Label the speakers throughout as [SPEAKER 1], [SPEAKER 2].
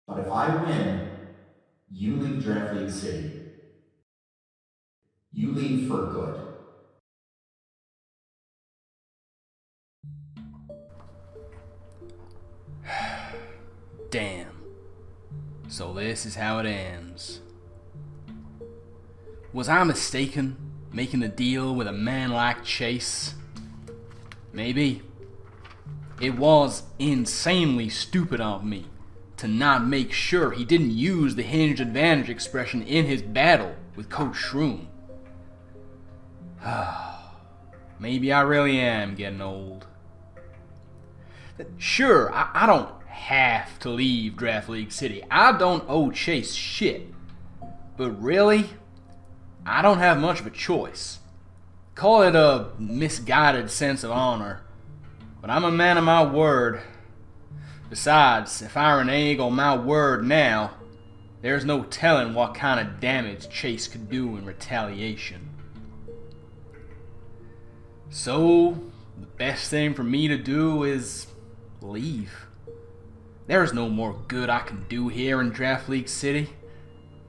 [SPEAKER 1] But if I win, you leave Draft League City. You leave for good.
[SPEAKER 2] Damn. So this is how it ends. Was I mistaken making a deal with a man like Chase? Maybe. It was insanely stupid of me to not make sure he didn't use the hinged advantage expression in his battle with Coach Shroom. Maybe I really am getting old. Sure, I don't have to leave Draft League City. I don't owe Chase shit. But really, I don't have much of a choice. Call it a misguided sense of honor, but I'm a man of my word. Besides, if I renege on my word now, there's no telling what kind of damage Chase could do in retaliation. So, the best thing for me to do is leave. There's no more good I can do here in Draft League City.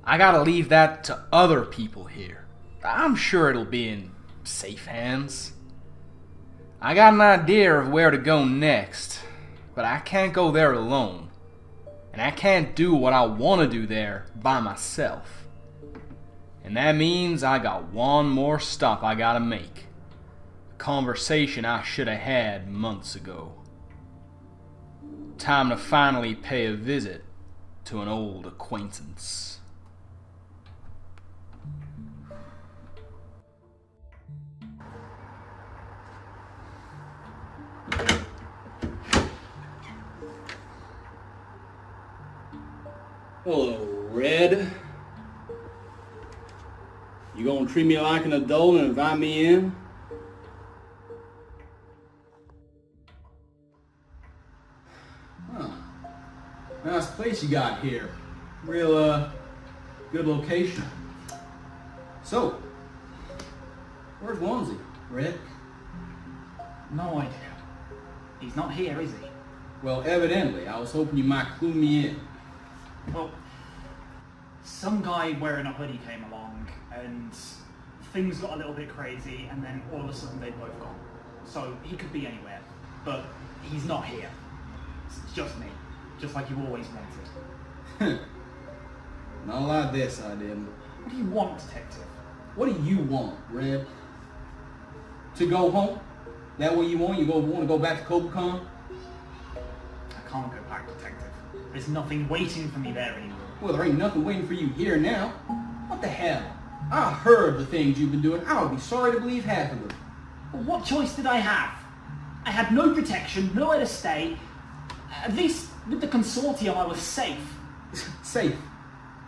[SPEAKER 2] I gotta leave that to other people here. I'm sure it'll be in safe hands. I got an idea of where to go next, but I can't go there alone. And I can't do what I want to do there by myself. And that means I got one more stop I gotta make. A conversation I should have had months ago. Time to finally pay a visit to an old acquaintance.
[SPEAKER 3] Hello, Red. You gonna treat me like an adult and invite me in? Huh. Nice place you got here. Real, good location. So, where's Onesie, Red?
[SPEAKER 4] No idea. He's not here, is he?
[SPEAKER 3] Well, evidently. I was hoping you might clue me in.
[SPEAKER 4] Well, some guy wearing a hoodie came along and things got a little bit crazy and then all of a sudden they both gone. So he could be anywhere, but he's not here. It's just me, just like you always wanted.
[SPEAKER 3] Not like this, I didn't.
[SPEAKER 4] What do you want, detective?
[SPEAKER 3] What do you want, Red? To go home? That what you want? You want to go back to Cobacon?
[SPEAKER 4] I can't go back, detective. There's nothing waiting for me there anymore.
[SPEAKER 3] Well, there ain't nothing waiting for you here now. What the hell? I heard the things you've been doing. I would be sorry to believe half of them.
[SPEAKER 4] But what choice did I have? I had no protection, nowhere to stay. At least with the consortium I was safe.
[SPEAKER 3] Safe.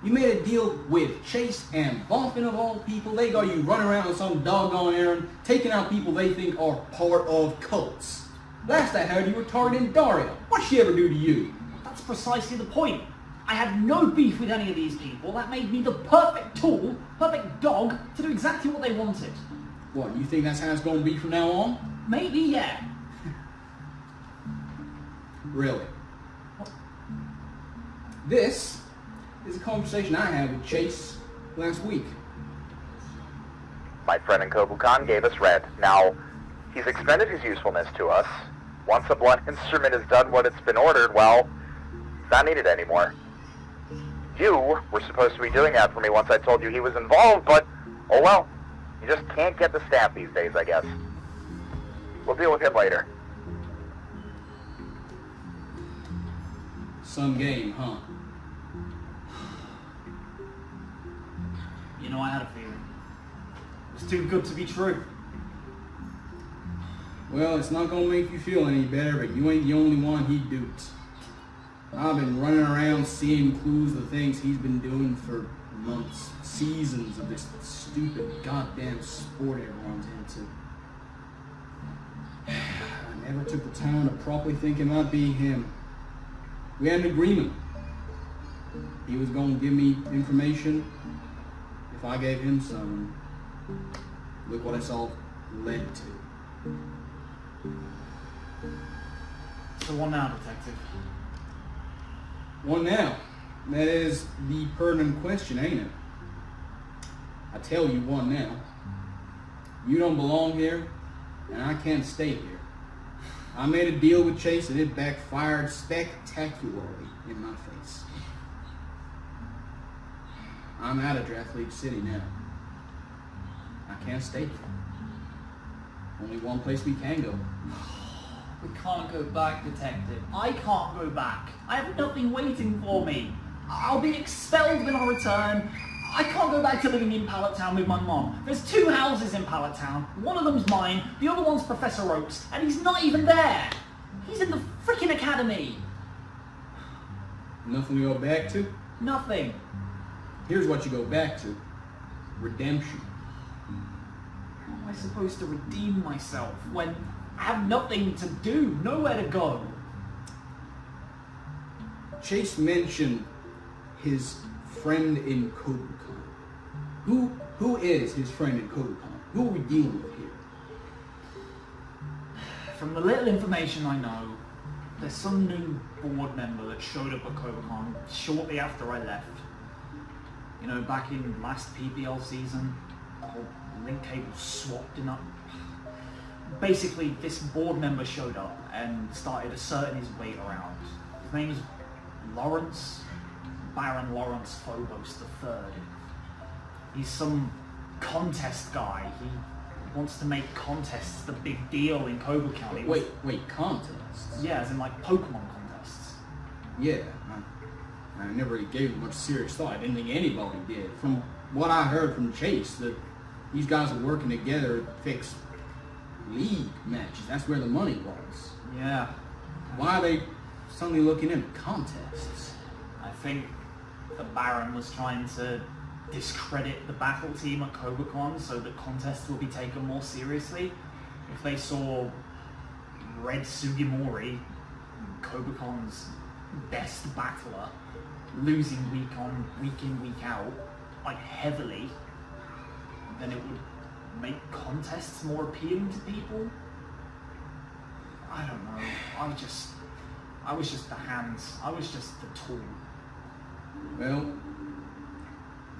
[SPEAKER 3] You made a deal with Chase and Bonfin of all people. They got you running around on some doggone errand, taking out people they think are part of cults. Last I heard, you were targeting Daria. What'd she ever do to you?
[SPEAKER 4] That's precisely the point. I had no beef with any of these people. That made me the perfect tool, perfect dog, to do exactly what they wanted.
[SPEAKER 3] What, you think that's how it's going to be from now on?
[SPEAKER 4] Maybe, yeah.
[SPEAKER 3] Really? This is a conversation I had with Chase last week.
[SPEAKER 5] My friend in Kobukan gave us Red. Now, he's expended his usefulness to us. Once a blunt instrument has done what it's been ordered, well, it's not needed anymore. You were supposed to be doing that for me once I told you he was involved, but, oh well. You just can't get the stamp these days, I guess. We'll deal with him later.
[SPEAKER 3] Some game, huh?
[SPEAKER 4] You know, I had a feeling. It was too good to be true.
[SPEAKER 3] Well, it's not going to make you feel any better, but you ain't the only one he duped. I've been running around seeing clues of things he's been doing for months, seasons of this stupid goddamn sport everyone's into. I never took the time to properly think it might be him. We had an agreement. He was going to give me information if I gave him some. Look what it's all led to.
[SPEAKER 4] So what now, detective?
[SPEAKER 3] What now? That is the pertinent question, ain't it? I tell you one now. You don't belong here, and I can't stay here. I made a deal with Chase, and it backfired spectacularly in my face. I'm out of Draft League City now. I can't stay here. Only one place we can go.
[SPEAKER 4] We can't go back, Detective. I can't go back. I have nothing waiting for me. I'll be expelled when I return. I can't go back to living in Pallet Town with my mom. There's 2 houses in Pallet Town. One of them's mine, the other one's Professor Oak's, and he's not even there. He's in the freaking academy.
[SPEAKER 3] Nothing to go back to?
[SPEAKER 4] Nothing.
[SPEAKER 3] Here's what you go back to. Redemption.
[SPEAKER 4] How am I supposed to redeem myself when I have nothing to do, nowhere to go?
[SPEAKER 3] Chase mentioned his friend in Kobukan. Who is his friend in Kobukan? Who are we dealing with here?
[SPEAKER 4] From the little information I know, there's some new board member that showed up at Kobukan shortly after I left. You know, back in last PPL season, the whole link cable swapped and up. Basically, this board member showed up and started asserting his weight around. His name is Lawrence, Baron Lawrence Phobos III. He's some contest guy. He wants to make contests the big deal in Kobukan.
[SPEAKER 3] Wait, contests?
[SPEAKER 4] Yeah, as in like Pokemon contests.
[SPEAKER 3] Yeah, I never really gave it much serious thought. I didn't think anybody did. From what I heard from Chase, that these guys are working together to fix league matches. That's where the money was.
[SPEAKER 4] Yeah.
[SPEAKER 3] Why are they suddenly looking into contests?
[SPEAKER 4] I think the Baron was trying to discredit the battle team at Kobukan so that contests will be taken more seriously. If they saw Red Sugimori, Kobukan's best battler, losing week in, week out, like heavily, then it would make contests more appealing to people. I don't know. I was just the hands. I was just the tool.
[SPEAKER 3] Well,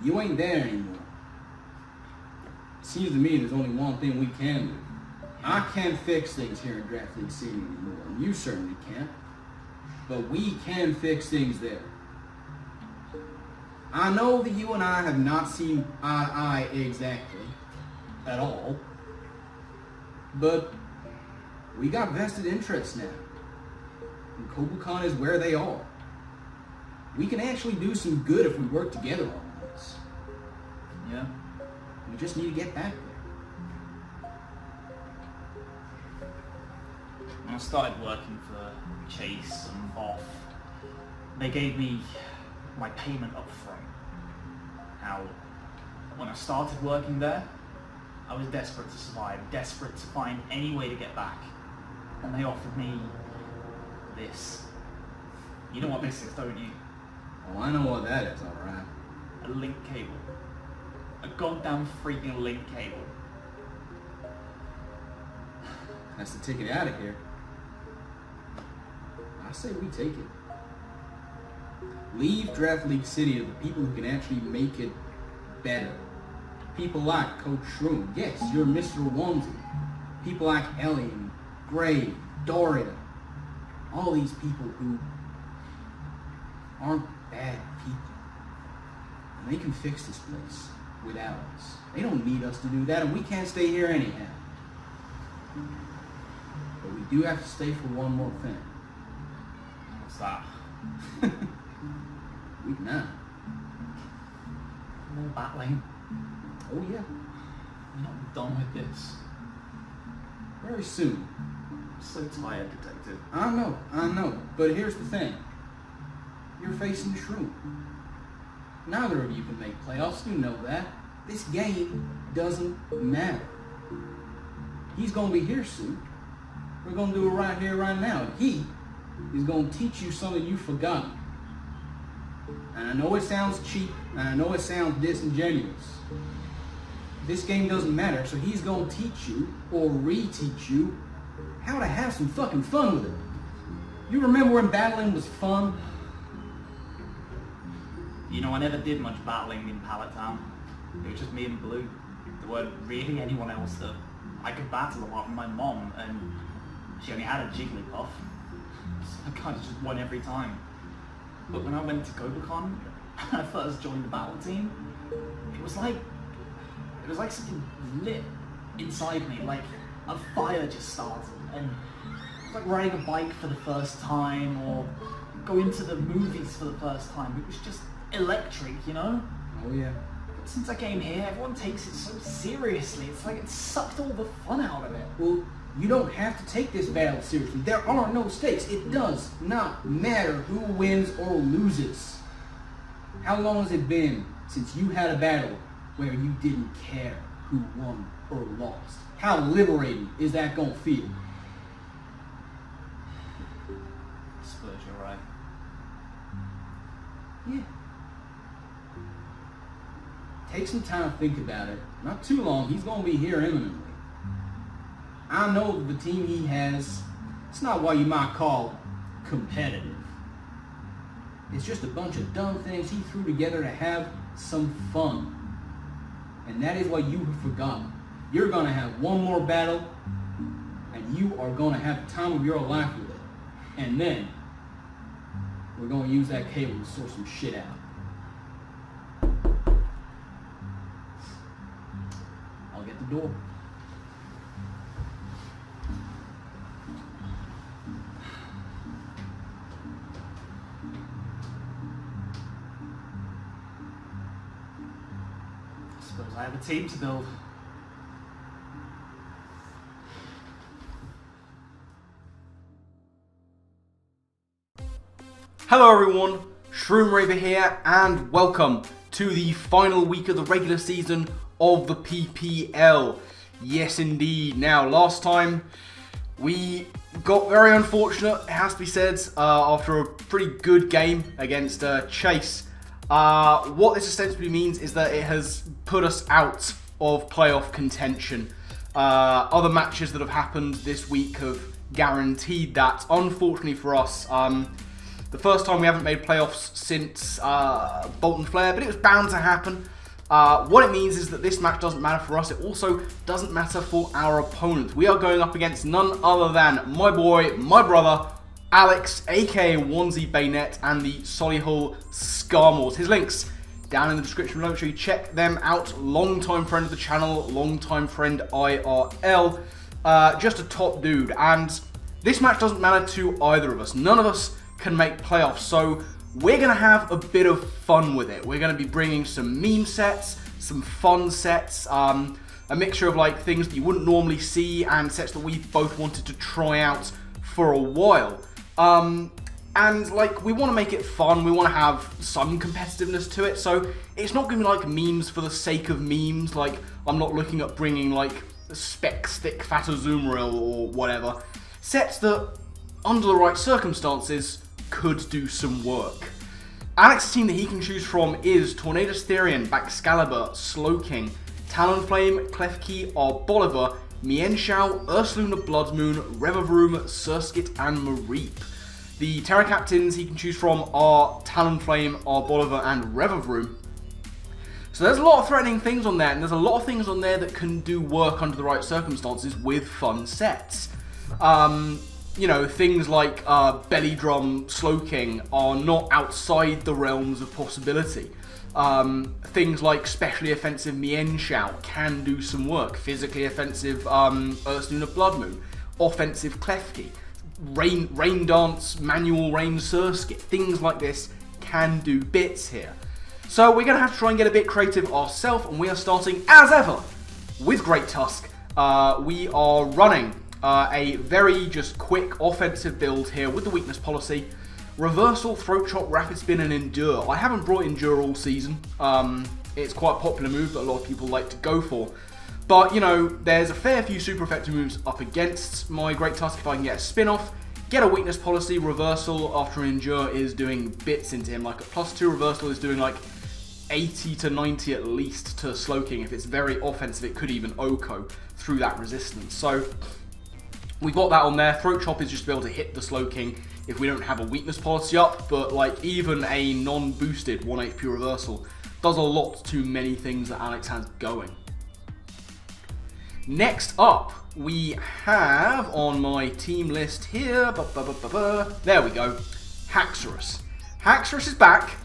[SPEAKER 3] you ain't there anymore. Seems to me there's only one thing we can do. I can't fix things here in Draft League City anymore, and you certainly can't. But we can fix things there. I know that you and I have not seen eye to eye exactly at all, but we got vested interests now. And Kobukan is where they are. We can actually do some good if we work together on this.
[SPEAKER 4] Yeah.
[SPEAKER 3] We just need to get back there.
[SPEAKER 4] When I started working for Chase and Voth, they gave me my payment up front. Now, when I started working there, I was desperate to survive, desperate to find any way to get back. And they offered me this. You know what this is, don't you?
[SPEAKER 3] Oh, I know what that is, alright.
[SPEAKER 4] A link cable. A goddamn freaking link cable.
[SPEAKER 3] That's the ticket out of here. I say we take it. Leave Draft League City to the people who can actually make it better. People like Coach Shroom. Yes, you're Mr. Onesie. People like Ellie and Gray, Doria. All these people who aren't bad people. And they can fix this place without us. They don't need us to do that, and we can't stay here anyhow. But we do have to stay for one more thing.
[SPEAKER 4] What's that?
[SPEAKER 3] We can.
[SPEAKER 4] More battling.
[SPEAKER 3] Oh yeah.
[SPEAKER 4] I'm not done with this.
[SPEAKER 3] Very soon.
[SPEAKER 4] I'm so tired, Detective.
[SPEAKER 3] I know. But here's the thing. You're facing Shroom. Neither of you can make playoffs, you know that. This game doesn't matter. He's gonna be here soon. We're gonna do it right here, right now. And he is gonna teach you something you've forgotten. And I know it sounds cheap, and I know it sounds disingenuous. This game doesn't matter, so he's gonna teach you, or reteach you, how to have some fucking fun with it. You remember when battling was fun?
[SPEAKER 4] You know, I never did much battling in Pallet Town. It was just me and Blue. There weren't really anyone else that I could battle apart from my mom, and she only had a Jigglypuff. So I kind of just won every time. But when I went to Gobacon, and I first joined the battle team, it was like something lit inside me, like a fire just started, and it was like riding a bike for the first time, or going to the movies for the first time. It was just electric, you know?
[SPEAKER 3] Oh yeah.
[SPEAKER 4] But since I came here, everyone takes it so seriously. It's like it sucked all the fun out of it.
[SPEAKER 3] Well, you don't have to take this battle seriously. There are no stakes. It does not matter who wins or loses. How long has it been since you had a battle where you didn't care who won or lost? How liberating is that gonna feel?
[SPEAKER 4] I suppose you're right.
[SPEAKER 3] Yeah. Take some time to think about it. Not too long. He's gonna be here imminently. I know the team he has, it's not what you might call competitive. It's just a bunch of dumb things he threw together to have some fun. And that is what you have forgotten. You're going to have one more battle, and you are going to have the time of your life with it. And then, we're going to use that cable to sort some shit out. I'll get the door.
[SPEAKER 4] Suppose I have a team to build.
[SPEAKER 2] Hello everyone, Shroomraver here, and welcome to the final week of the regular season of the PPL. Yes indeed. Now, last time we got very unfortunate, it has to be said, after a pretty good game against Chase. What this essentially means is that it has put us out of playoff contention. Other matches that have happened this week have guaranteed that. Unfortunately for us, the first time we haven't made playoffs since Bolton Flare, but it was bound to happen. What it means is that this match doesn't matter for us. It also doesn't matter for our opponent. We are going up against none other than my boy, my brother, Alex, a.k.a. OnesieBanette, and the Solihull Skarmoors. His links down in the description below. Make sure you check them out. Long-time friend of the channel, long-time friend IRL. Just a top dude. And this match doesn't matter to either of us. None of us can make playoffs, so we're going to have a bit of fun with it. We're going to be bringing some meme sets, some fun sets, a mixture of like things that you wouldn't normally see and sets that we've both wanted to try out for a while. And like, we want to make it fun, we want to have some competitiveness to it, so it's not going to be like memes for the sake of memes. Like, I'm not looking at bringing like Spec Stick Fatter Zoomeril or whatever. Sets that, under the right circumstances, could do some work. Alex's team that he can choose from is Tornadus Therian, Baxcalibur, Slowking, Talonflame, Klefki, Arboliver, Mienshao, Ursaluna Bloodmoon, Revavroom, Surskit, and Mareep. The Terra Captains he can choose from are Talonflame, Arboliver, and Revavroom. So there's a lot of threatening things on there, and there's a lot of things on there that can do work under the right circumstances with fun sets. You know, things like Belly Drum Slowking are not outside the realms of possibility. Things like specially offensive Mienshao can do some work. Physically offensive Ursaluna Bloodmoon. Offensive Klefki. Rain Dance, Manual Rain Surskit. Things like this can do bits here. So we're going to have to try and get a bit creative ourselves, and we are starting, as ever, with Great Tusk. We are running a very just quick offensive build here with the weakness policy. Reversal, Throat Chop, Rapid Spin, and Endure. I haven't brought Endure all season. It's quite a popular move that a lot of people like to go for. But, you know, there's a fair few super effective moves up against my Great Tusk if I can get a spin-off. Get a weakness policy. Reversal after Endure is doing bits into him. Like a +2 Reversal is doing like 80 to 90 at least to Slowking. If it's very offensive, it could even OHKO through that resistance. So we've got that on there. Throat Chop is just to be able to hit the Slowking if we don't have a weakness policy up, but like even a non-boosted 1 HP reversal does a lot to many things that Alex has going. Next up, we have on my team list here, there we go, Haxorus. Haxorus is back.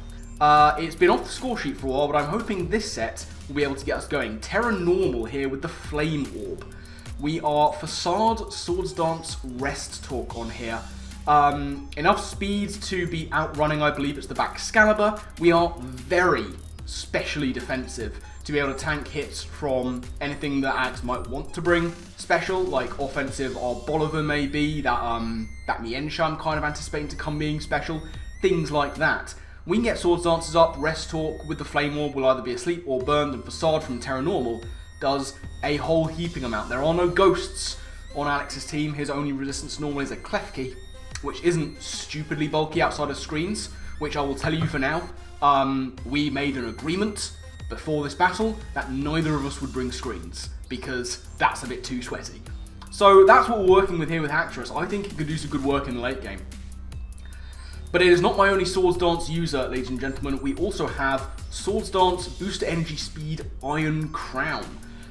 [SPEAKER 2] It's been off the score sheet for a while, but I'm hoping this set will be able to get us going. Terra Normal here with the Flame Orb. We are Facade, Swords Dance, Rest Talk on here. Enough speed to be outrunning, I believe it's the Excalibur. We are very specially defensive to be able to tank hits from anything that Alex might want to bring special, like offensive or Bolivar maybe, that Miensha I'm kind of anticipating to come being special, things like that. We can get Swords Dances up, Rest Talk with the Flame Orb will either be asleep or burned, and Facade from Terra Normal does a whole heaping amount. There are no ghosts on Alex's team. His only resistance normally is a Klefki, which isn't stupidly bulky outside of screens, which I will tell you for now. We made an agreement before this battle that neither of us would bring screens, because that's a bit too sweaty. So that's what we're working with here with Haxorus. I think it could do some good work in the late game. But it is not my only Swords Dance user, ladies and gentlemen. We also have Swords Dance, Booster Energy Speed, Iron Crown.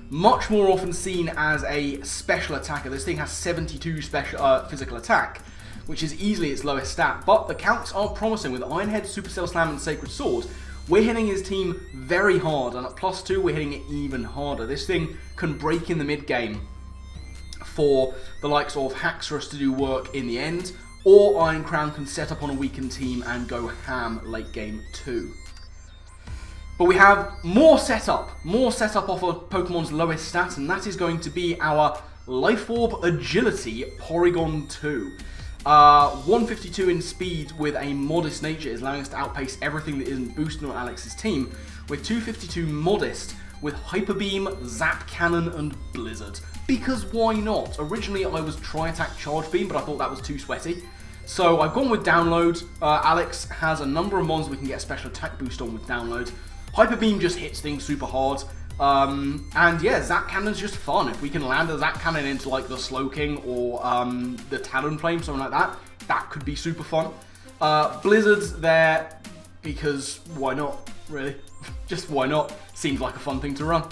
[SPEAKER 2] Much more often seen as a special attacker. This thing has 72 special physical attack, which is easily its lowest stat. But the counts are promising with Iron Head, Supercell Slam, and Sacred Sword. We're hitting his team very hard, and at +2 we're hitting it even harder. This thing can break in the mid game for the likes of Haxorus to do work in the end, or Iron Crown can set up on a weakened team and go ham late game too. But we have more setup off of Pokemon's lowest stat, and that is going to be our Life Orb Agility Porygon 2. 152 in speed with a modest nature is allowing us to outpace everything that isn't boosted on Alex's team, with 252 modest with Hyper Beam, Zap Cannon, and Blizzard. Because why not? Originally I was Tri-Attack Charge Beam, but I thought that was too sweaty. So I've gone with Download. Alex has a number of mons we can get a special attack boost on with Download. Hyper Beam just hits things super hard. And yeah, Zap Cannon's just fun. If we can land a Zap Cannon into like the Slowking or the Talonflame, something like that, that could be super fun. Blizzard's there because why not, really? Just why not? Seems like a fun thing to run.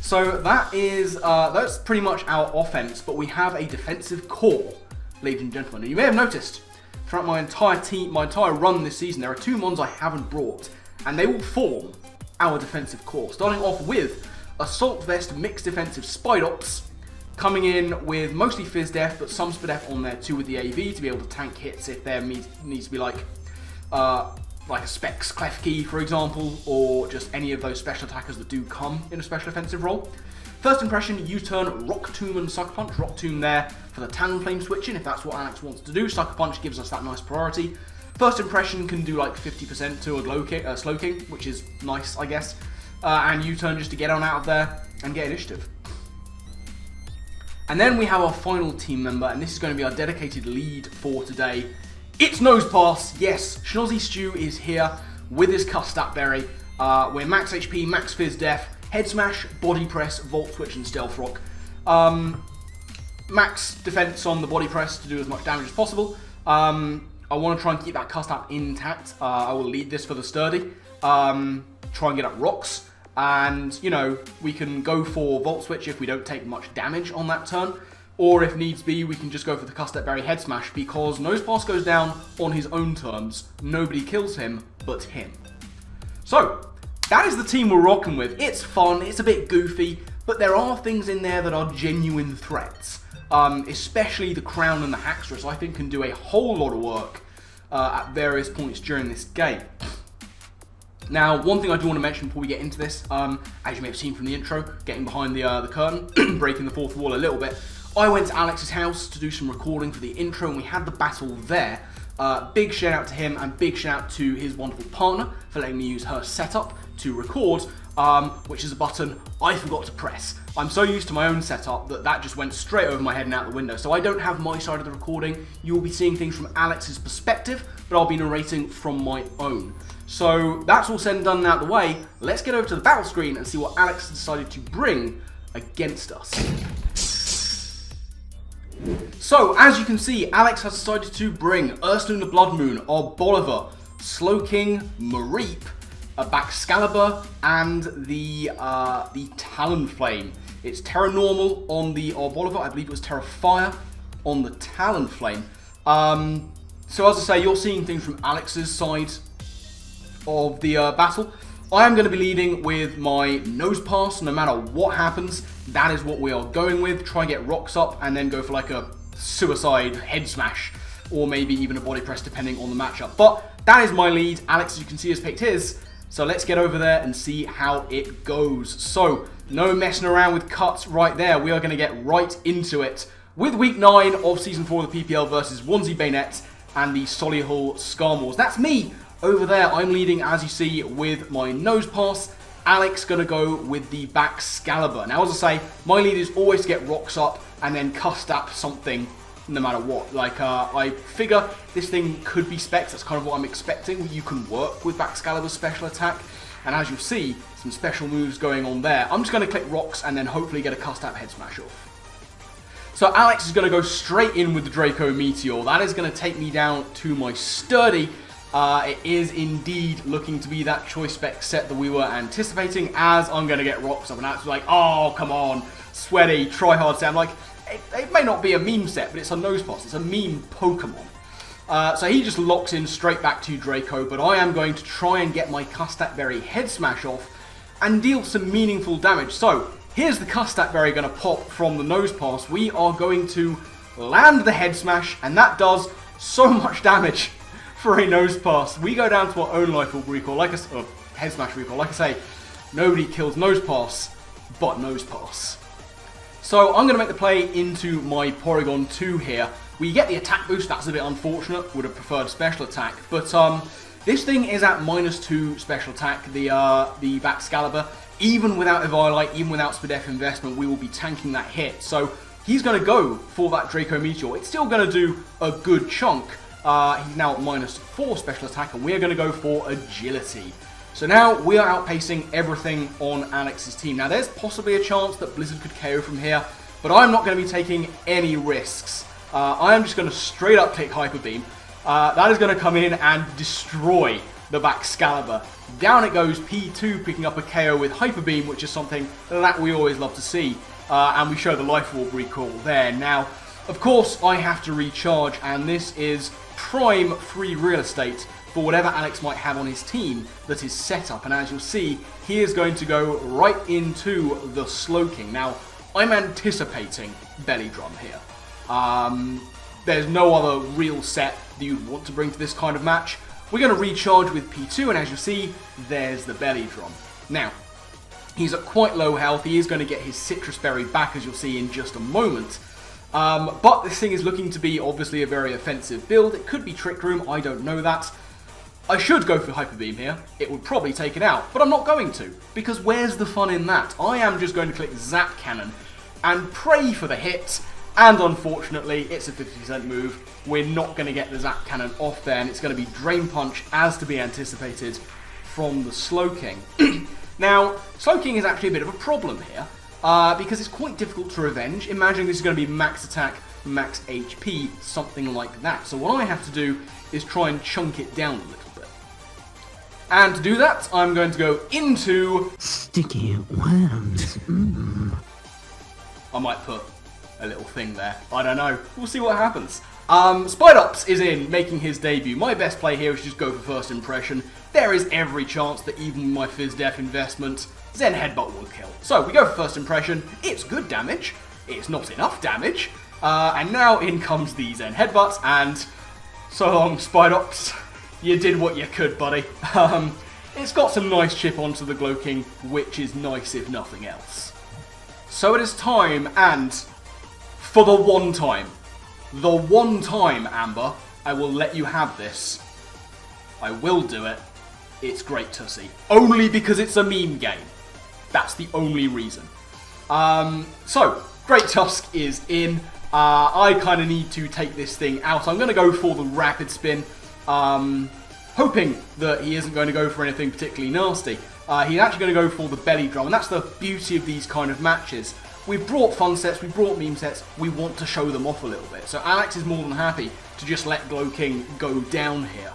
[SPEAKER 2] So that is, that's pretty much our offense, but we have a defensive core, ladies and gentlemen. And you may have noticed, throughout my entire run this season, there are 2 mons I haven't brought, and they will form our defensive core. Starting off with Assault Vest Mixed Defensive Spidops, coming in with mostly Fizz Def, but some Spidef on there too with the AV to be able to tank hits if there needs to be like a Specs Klefki, for example, or just any of those special attackers that do come in a special offensive role. First impression, U-turn, Rock Tomb and Sucker Punch. Rock Tomb there for the Talonflame switching, if that's what Alex wants to do. Sucker Punch gives us that nice priority. First impression can do like 50% to a Slowking, which is nice, I guess. And U-turn just to get on out of there and get initiative. And then we have our final team member, and this is going to be our dedicated lead for today. It's Nose Pass. Yes, Schnozzy Stew is here with his Custap Berry. We're max HP, max Fizz Def, Head Smash, Body Press, Volt Switch, and Stealth Rock. Max defense on the Body Press to do as much damage as possible. I want to try and keep that Custap intact. I will lead this for the Sturdy. Try and get up rocks. And, you know, we can go for Volt Switch if we don't take much damage on that turn. Or if needs be, we can just go for the Custap Berry Head Smash, because Nose Pass goes down on his own terms. Nobody kills him but him. So, that is the team we're rocking with. It's fun, it's a bit goofy, but there are things in there that are genuine threats. Especially the Crown and the Haxorus, I think, can do a whole lot of work at various points during this game. Now, one thing I do want to mention before we get into this, as you may have seen from the intro, getting behind the curtain, breaking the fourth wall a little bit, I went to Alex's house to do some recording for the intro, and we had the battle there. Big shout out to him, and big shout out to his wonderful partner for letting me use her setup to record, which is a button I forgot to press. I'm so used to my own setup that just went straight over my head and out the window, so I don't have my side of the recording. You will be seeing things from Alex's perspective, but I'll be narrating from my own. So that's all said and done and out of the way. Let's get over to the battle screen and see what Alex decided to bring against us. So, as you can see, Alex has decided to bring Ursula the Blood Moon, Bolivar, Slowking, Mareep, a Baxcalibur, and the Talonflame. It's Terra Normal on the Bolivar, I believe it was Terra Fire on the Talonflame. So as I say, you're seeing things from Alex's side of the battle. I am going to be leading with my nose pass, no matter what happens. That is what we are going with. Try and get rocks up and then go for like a suicide head smash, or maybe even a body press depending on the matchup. But that is my lead. Alex, as you can see, has picked his. So let's get over there and see how it goes. So no messing around with cuts right there. We are going to get right into it with week 9 of season 4 of the PPL versus OnesieBanette and the Solihull Skarmoors. That's me over there. I'm leading, as you see, with my nose pass. Alex going to go with the Baxcalibur. Now, as I say, my lead is always to get rocks up and then cust up something no matter what. Like, I figure this thing could be specs. That's kind of what I'm expecting. You can work with Baxcalibur's special attack. And as you'll see, some special moves going on there. I'm just going to click rocks and then hopefully get a cust up head smash off. So Alex is going to go straight in with the Draco Meteor. That is going to take me down to my Sturdy. It is indeed looking to be that choice spec set that we were anticipating, as I'm going to get rocks up. And Alex is like, oh, come on, sweaty, try hard set. I'm like, it may not be a meme set, but it's a nose pass. It's a meme Pokemon. So he just locks in straight back to Draco, but I am going to try and get my Custat Berry head smash off and deal some meaningful damage. So here's the Custat Berry going to pop from the nose pass. We are going to land the head smash, and that does so much damage for a nose pass. We go down to our own life orb recall, like a head smash recall. Like I say, nobody kills nose pass, but nose pass. So I'm going to make the play into my Porygon 2 here. We get the attack boost. That's a bit unfortunate. Would have preferred special attack, but this thing is at -2 special attack. The Baxcalibur, even without Eviolite, even without Spadef investment, we will be tanking that hit. So he's going to go for that Draco Meteor. It's still going to do a good chunk. He's now at -4 special attack, and we're going to go for agility. So now we are outpacing everything on Alex's team. Now there's possibly a chance that Blizzard could KO from here, but I'm not going to be taking any risks. I am just going to straight up click Hyper Beam. That is going to come in and destroy the Baxcalibur. Down it goes, P2 picking up a KO with Hyper Beam, which is something that we always love to see. And we show the Life Orb recall there. Now, of course, I have to recharge, and this is prime free real estate for whatever Alex might have on his team that is set up. And as you'll see, he is going to go right into the Slowking. Now, I'm anticipating Belly Drum here. There's no other real set that you'd want to bring to this kind of match. We're going to recharge with P2, and as you see, there's the Belly Drum. Now, he's at quite low health. He is going to get his Citrus Berry back, as you'll see in just a moment. But this thing is looking to be obviously a very offensive build. It could be Trick Room, I don't know that. I should go for Hyper Beam here. It would probably take it out, but I'm not going to, because where's the fun in that? I am just going to click Zap Cannon and pray for the hit. And unfortunately, it's a 50% move. We're not going to get the Zap Cannon off there, and it's going to be Drain Punch, as to be anticipated, from the Slowking. Now, Slowking is actually a bit of a problem here, because it's quite difficult to revenge. Imagine this is going to be max attack, max HP, something like that. So what I have to do is try and chunk it down a little bit. And to do that, I'm going to go into...
[SPEAKER 6] Sticky worms.
[SPEAKER 2] I might put a little thing there. I don't know. We'll see what happens. Spidops is in, making his debut. My best play here is just go for first impression. There is every chance that even with my Fizz Def investment, Zen Headbutt will kill. So we go for first impression. It's good damage. It's not enough damage. And now in comes the Zen Headbutt, and so long, Spidops. You did what you could, buddy. It's got some nice chip onto the Glowking, which is nice if nothing else. So it is time, and for the one time, Amber, I will let you have this. I will do it. It's Great Tussie. Only because it's a meme game. That's the only reason. So, Great Tusk is in. I kind of need to take this thing out. I'm going to go for the Rapid Spin, hoping that he isn't going to go for anything particularly nasty. He's actually going to go for the Belly Drum, and that's the beauty of these kind of matches. we've brought fun sets, we've brought meme sets, we want to show them off a little bit. So Alex is more than happy to just let Glow King go down here.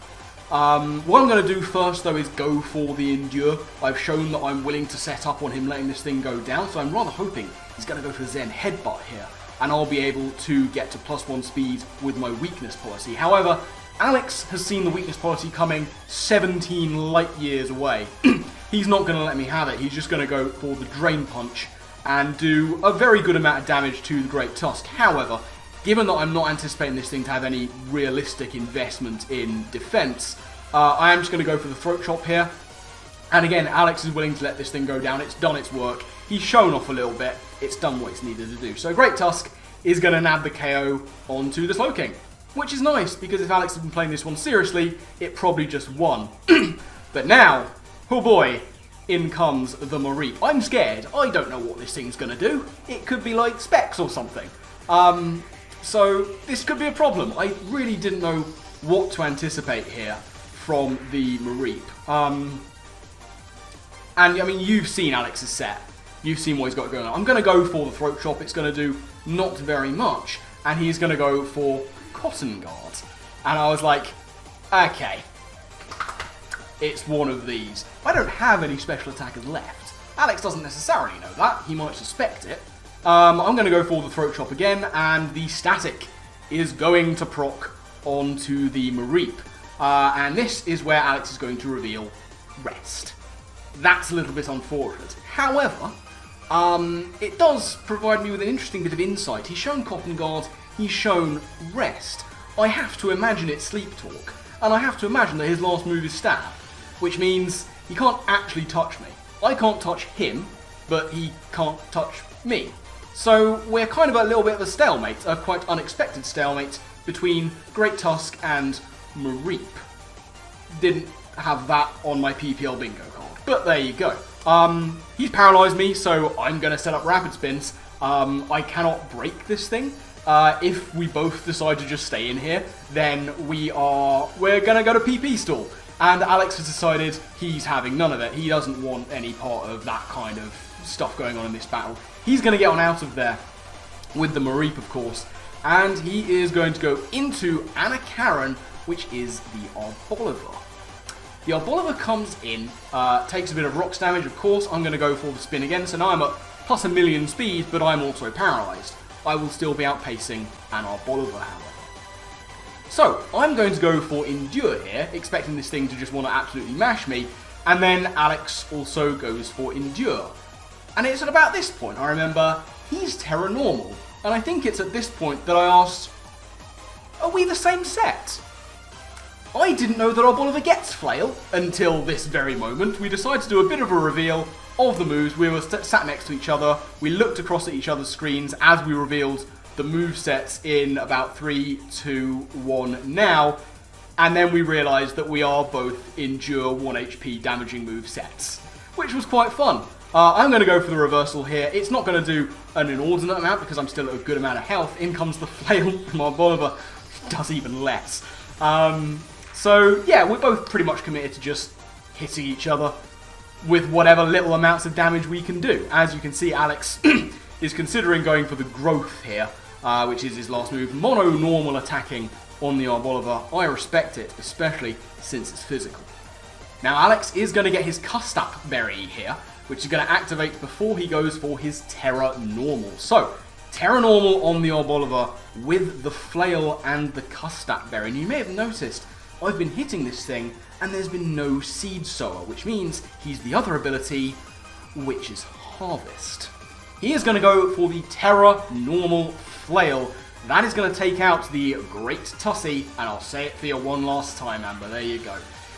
[SPEAKER 2] What I'm going to do first, though, is go for the Endure. I've shown that I'm willing to set up on him letting this thing go down, so I'm rather hoping he's going to go for Zen Headbutt here, and I'll be able to get to +1 speed with my weakness policy. However, Alex has seen the weakness policy coming 17 light years away. He's not going to let me have it. He's just going to go for the Drain Punch and do a very good amount of damage to the Great Tusk. However, given that I'm not anticipating this thing to have any realistic investment in defense, I am just going to go for the Throat Chop here. And again, Alex is willing to let this thing go down. It's done its work. He's shown off a little bit. It's done what it's needed to do. So Great Tusk is going to nab the KO onto the Slowking, which is nice, because if Alex had been playing this one seriously, it probably just won. But now, oh boy, in comes the Mareep. I'm scared. I don't know what this thing's going to do. It could be like Specs or something. So this could be a problem. I really didn't know what to anticipate here from the Mareep. And I mean, you've seen Alex's set. You've seen what he's got going on. I'm going to go for the Throat Chop. It's going to do not very much. And he's going to go for Cotton Guard. And I was like, okay, it's one of these. I don't have any special attackers left. Alex doesn't necessarily know that. He might suspect it. I'm going to go for the Throat Chop again, and the Static is going to proc onto the Mareep. And this is where Alex is going to reveal Rest. That's a little bit unfortunate. However, it does provide me with an interesting bit of insight. He's shown Cotton Guard, he's shown Rest. I have to imagine it's Sleep Talk, and I have to imagine that his last move is Stab, which means he can't actually touch me. I can't touch him, but he can't touch me. So we're kind of a little bit of a stalemate, a quite unexpected stalemate, between Great Tusk and Mareep. Didn't have that on my PPL bingo card, but there you go. He's paralysed me, so I'm going to set up Rapid Spins. I cannot break this thing. If we both decide to just stay in here, then we're going to go to PP stall. And Alex has decided he's having none of it. He doesn't want any part of that kind of stuff going on in this battle. He's going to get on out of there with the Mareep, of course. And he is going to go into Anna Karen, which is the Arboliver. The Arboliver comes in, takes a bit of rocks damage, of course. I'm going to go for the spin again, so now I'm at +1,000,000 speed, but I'm also paralysed. I will still be outpacing an Arboliver, however. So, I'm going to go for Endure here, expecting this thing to just want to absolutely mash me, and then Alex also goes for Endure. And it's at about this point, I remember, he's Terra Normal, and I think it's at this point that I asked, are we the same set? I didn't know that Arboliver gets Flail until this very moment. We decided to do a bit of a reveal of the moves. We were sat next to each other, we looked across at each other's screens as we revealed the movesets in about 3, 2, 1 now, and then we realised that we are both Endure 1 HP damaging movesets, which was quite fun. I'm going to go for the reversal here. It's not going to do an inordinate amount because I'm still at a good amount of health. In comes the Flail from Arboliver, does even less. So yeah, we're both pretty much committed to just hitting each other with whatever little amounts of damage we can do. As you can see, Alex is considering going for the Growth here, which is his last move. Mono normal attacking on the Arboliver. I respect it, especially since it's physical. Now Alex is going to get his Custap Berry here, which is going to activate before he goes for his Terra Normal. So, Terra Normal on the Arboliver with the Flail and the Custap Berry. And you may have noticed, I've been hitting this thing, and there's been no Seed Sower, which means he's the other ability, which is Harvest. He is going to go for the Terra Normal Flail. That is going to take out the Great Tussie, and I'll say it for you one last time, Amber. There you go.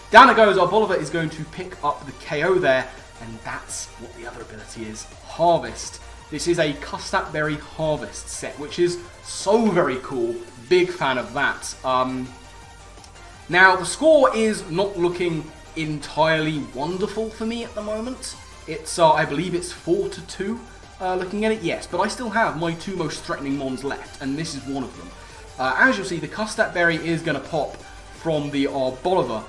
[SPEAKER 2] Down it goes. Arboliver is going to pick up the KO there, and that's what the other ability is, Harvest. This is a Custap Berry Harvest set, which is so very cool. Big fan of that. Now, the score is not looking entirely wonderful for me at the moment. It's, I believe it's 4-2, looking at it, yes, but I still have my 2 most threatening mons left, and this is one of them. As you'll see, the Custap Berry is going to pop from the Arboliver.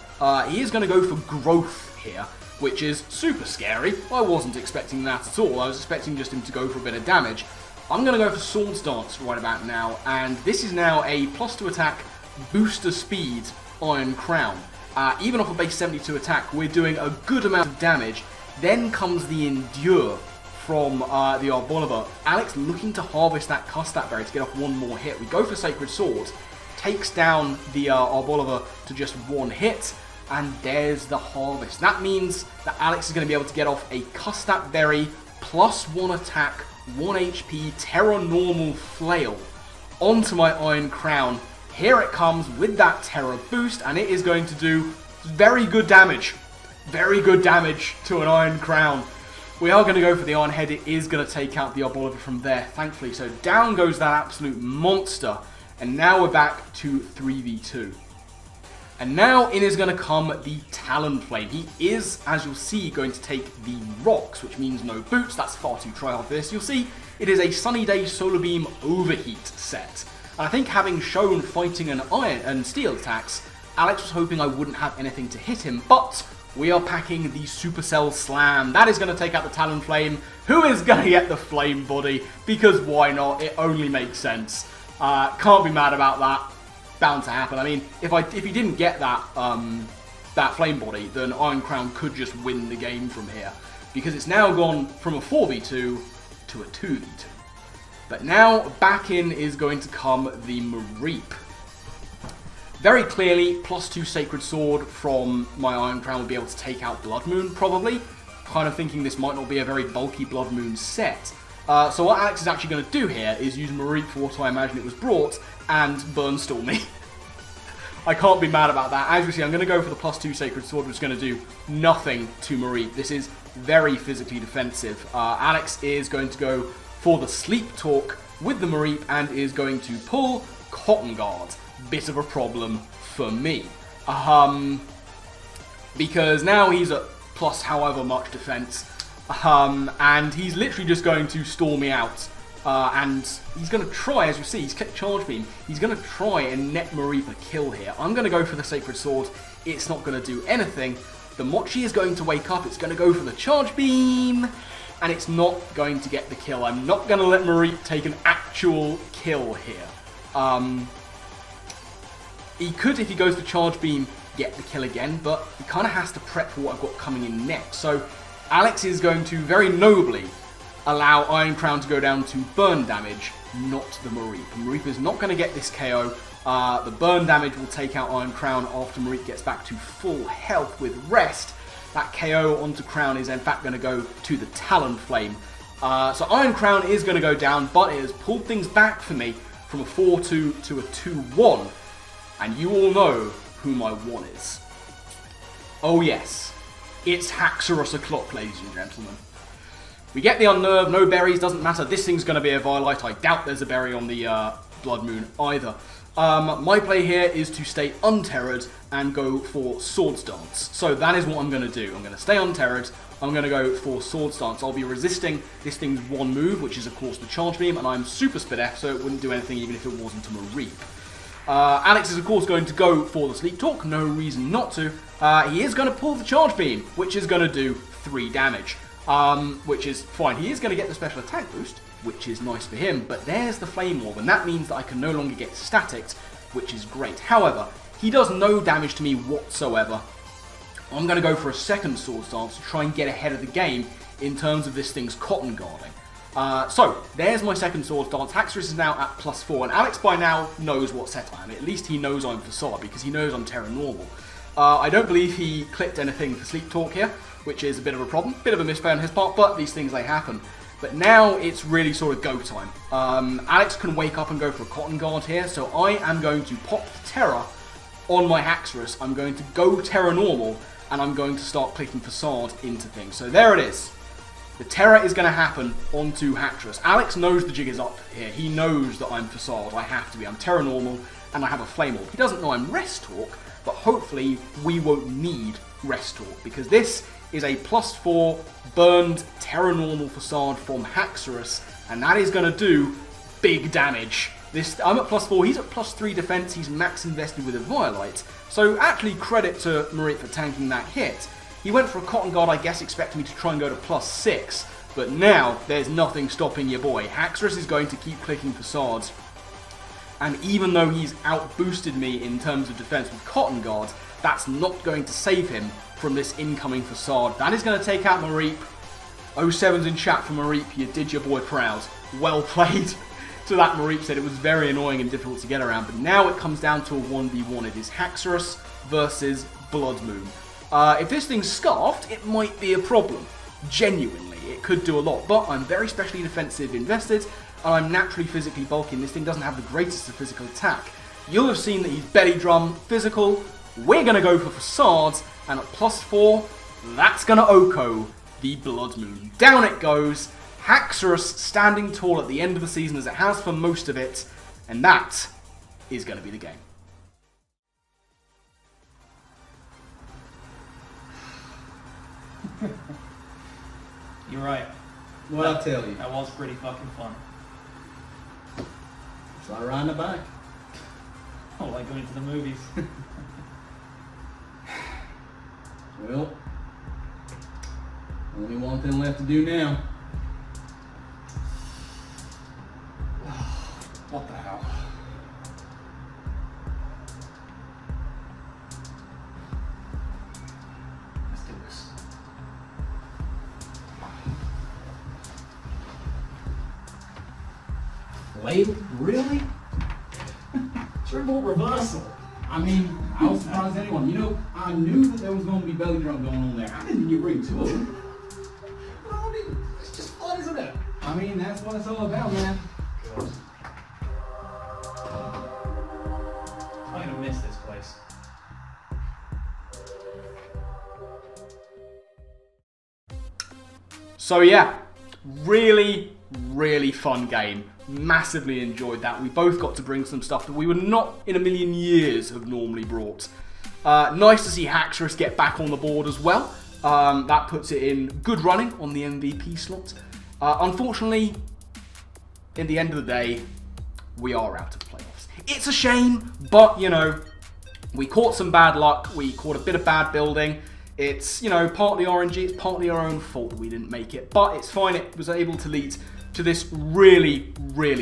[SPEAKER 2] He is going to go for growth here, which is super scary. I wasn't expecting that at all. I was expecting just him to go for a bit of damage. I'm going to go for Swords Dance right about now, and this is now a +2 attack, booster speed Iron Crown. Even off a base 72 attack, we're doing a good amount of damage. Then comes the Endure from the Arboliver. Alex looking to harvest that Custap Berry to get off one more hit. We go for Sacred Sword, takes down the Arboliver to just one hit, and there's the harvest. That means that Alex is going to be able to get off a Custap Berry +1 attack, 1 HP Terra Normal Flail onto my Iron Crown. Here it comes with that Terra boost, and it is going to do very good damage. Very good damage to an Iron Crown. We are going to go for the Iron Head. It is going to take out the Arboliver from there, thankfully. So down goes that absolute monster. And now we're back to 3v2. And now in is going to come the Talonflame. He is, as you'll see, going to take the rocks, which means no boots. That's far too try hard for this. You'll see it is a Sunny Day Solar Beam Overheat set. And I think having shown fighting and iron and steel attacks, Alex was hoping I wouldn't have anything to hit him, but we are packing the Supercell Slam. That is going to take out the Talonflame, who is going to get the Flame Body, because why not? It only makes sense. Can't be mad about that. Bound to happen. I mean, if he didn't get that that Flame Body, then Iron Crown could just win the game from here, because it's now gone from a 4v2 to a 2v2. But now back in is going to come the Mareep. Very clearly, +2 Sacred Sword from my Iron Crown will be able to take out Blood Moon, probably. Kind of thinking this might not be a very bulky Blood Moon set. So what Alex is actually going to do here is use Mareep for what I imagine it was brought, and Burnstorm me. I can't be mad about that. As you see, I'm going to go for the +2 Sacred Sword, which is going to do nothing to Mareep. This is very physically defensive. Alex is going to go for the Sleep Talk with the Mareep and is going to pull Cotton Guard. Bit of a problem for me. Because now he's at plus however much defense. And he's literally just going to stall me out. And he's going to try, as you see, he's clicked Charge Beam. He's going to try and net Mareep a kill here. I'm going to go for the Sacred Sword. It's not going to do anything. The Mochi is going to wake up. It's going to go for the Charge Beam. And it's not going to get the kill. I'm not going to let Mareep take an actual kill here. He could, if he goes for Charge Beam, get the kill again. But he kind of has to prep for what I've got coming in next. So Alex is going to very nobly allow Iron Crown to go down to burn damage, not the Mareep. Mareep is not going to get this KO. The burn damage will take out Iron Crown after Mareep gets back to full health with rest. That KO onto Crown is in fact going to go to the Talonflame. So Iron Crown is going to go down, but it has pulled things back for me from a 4-2 to a 2-1. And you all know who my 1 is. Oh yes, it's Haxorus O'Clock, ladies and gentlemen. We get the Unnerve, no berries, doesn't matter. This thing's going to be a Violite. I doubt there's a berry on the Blood Moon either. My play here is to stay unterrored and go for Swords Dance. So that is what I'm going to do. I'm going to stay unterrored. I'm going to go for Swords Dance. I'll be resisting this thing's one move, which is of course the Charge Beam, and I'm Super Speed F, so it wouldn't do anything even if it wasn't a Mareep. Alex is of course going to go for the Sleep Talk, no reason not to. He is going to pull the Charge Beam, which is going to do 3 damage, which is fine. He is going to get the special attack boost, which is nice for him, but there's the Flame Orb, and that means that I can no longer get staticked, which is great. However, he does no damage to me whatsoever. I'm going to go for a second Swords Dance to try and get ahead of the game in terms of this thing's Cotton Guarding. So, there's my second Swords Dance. Haxorus is now at +4, and Alex by now knows what set I am. At least he knows I'm Facade, because he knows I'm Terra Normal. I don't believe he clicked anything for Sleep Talk here, which is a bit of a problem. Bit of a misplay on his part, but these things, they happen. But now it's really sort of go time. Alex can wake up and go for a Cotton Guard here, so I am going to pop the Terra on my Haxorus. I'm going to go Terra Normal, and I'm going to start clicking Facade into things. So there it is. The Terra is going to happen onto Haxorus. Alex knows the jig is up here. He knows that I'm Facade. I have to be. I'm Terra Normal, and I have a Flame Orb. He doesn't know I'm Rest Talk, but hopefully we won't need Rest Talk, because this is a +4 burned Terra Normal Facade from Haxorus, and that is going to do big damage I'm at +4, he's at +3 defense, he's max invested with a Violite. So actually credit to Marit for tanking that hit. He went for a Cotton Guard, I guess, expecting me to try and go to +6. But now, there's nothing stopping your boy. Haxorus is going to keep clicking facades. And even though he's out-boosted me in terms of defense with Cotton Guard, that's not going to save him from this incoming facade. That is going to take out Mareep. 07's in chat for Mareep. You did your boy proud. Well played. To that, Mareep said it was very annoying and difficult to get around. But now it comes down to a 1v1. It is Haxorus versus Blood Moon. If this thing's scarfed, it might be a problem. Genuinely, it could do a lot. But I'm very specially defensive invested, and I'm naturally physically bulky, and this thing doesn't have the greatest of physical attack. You'll have seen that he's belly drum, physical. We're going to go for facades, and at +4, that's going to Oko the Blood Moon. Down it goes. Haxorus standing tall at the end of the season as it has for most of it, and that is going to be the game.
[SPEAKER 4] You're right.
[SPEAKER 3] What I tell you?
[SPEAKER 4] That was pretty fucking fun.
[SPEAKER 3] It's like riding a bike.
[SPEAKER 4] Oh, like going to the movies.
[SPEAKER 3] Well, only one thing left to do now. What the hell? Let's do this. Late? Really?
[SPEAKER 4] Triple reversal.
[SPEAKER 3] I mean, I was surprised anyone. You know, I knew that there was going to be belly drum going on there. I didn't bring two of them.
[SPEAKER 4] Well, I mean, it's just fun, isn't it?
[SPEAKER 3] I mean, that's what it's all about, man.
[SPEAKER 4] God. I'm gonna miss this place.
[SPEAKER 2] So yeah, really fun game. Massively enjoyed that. We both got to bring some stuff that we would not in a million years have normally brought. Nice to see Haxorus get back on the board as well. That puts it in good running on the MVP slot. Unfortunately, in the end of the day, we are out of playoffs. It's a shame, but you know, we caught some bad luck. We caught a bit of bad building. It's, you know, partly RNG, it's partly our own fault that we didn't make it, but it's fine. It was able to lead to this really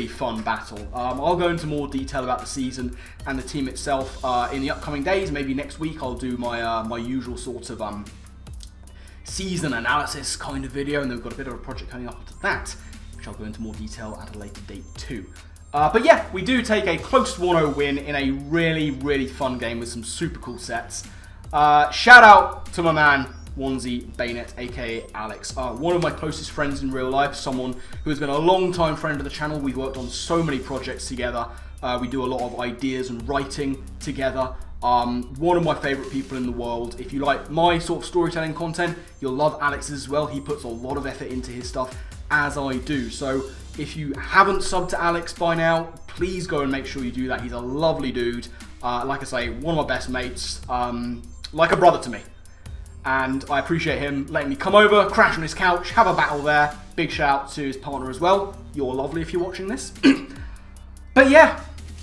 [SPEAKER 2] fun battle. I'll go into more detail about the season and the team itself in the upcoming days. Maybe next week I'll do my my usual sort of season analysis kind of video, and then we've got a bit of a project coming up to that, which I'll go into more detail at a later date too. But yeah, we do take a close 1-0 win in a really fun game with some super cool sets. Shout out to my man OnesieBanette, a.k.a. Alex, one of my closest friends in real life, someone who has been a long time friend of the channel. We've worked on so many projects together. We do a lot of ideas and writing together. One of my favourite people in the world. If you like my sort of storytelling content, you'll love Alex's as well. He puts a lot of effort into his stuff, as I do. So if you haven't subbed to Alex by now, please go and make sure you do that. He's a lovely dude. Like I say, one of my best mates. Like a brother to me. And I appreciate him letting me come over, crash on his couch, have a battle there. Big shout out to his partner as well. You're lovely if you're watching this. But yeah,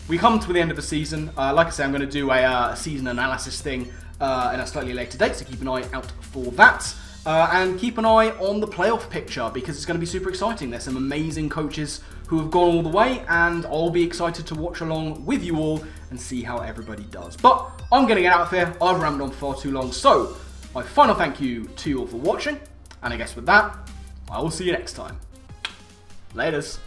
[SPEAKER 2] we come to the end of the season. Like I say, I'm going to do a season analysis thing in a slightly later date, so keep an eye out for that. And keep an eye on the playoff picture, because it's going to be super exciting. There's some amazing coaches who have gone all the way, and I'll be excited to watch along with you all and see how everybody does. But I'm going to get out of here. I've rambled on for far too long, so my final thank you to you all for watching, and I guess with that, I will see you next time. Laters.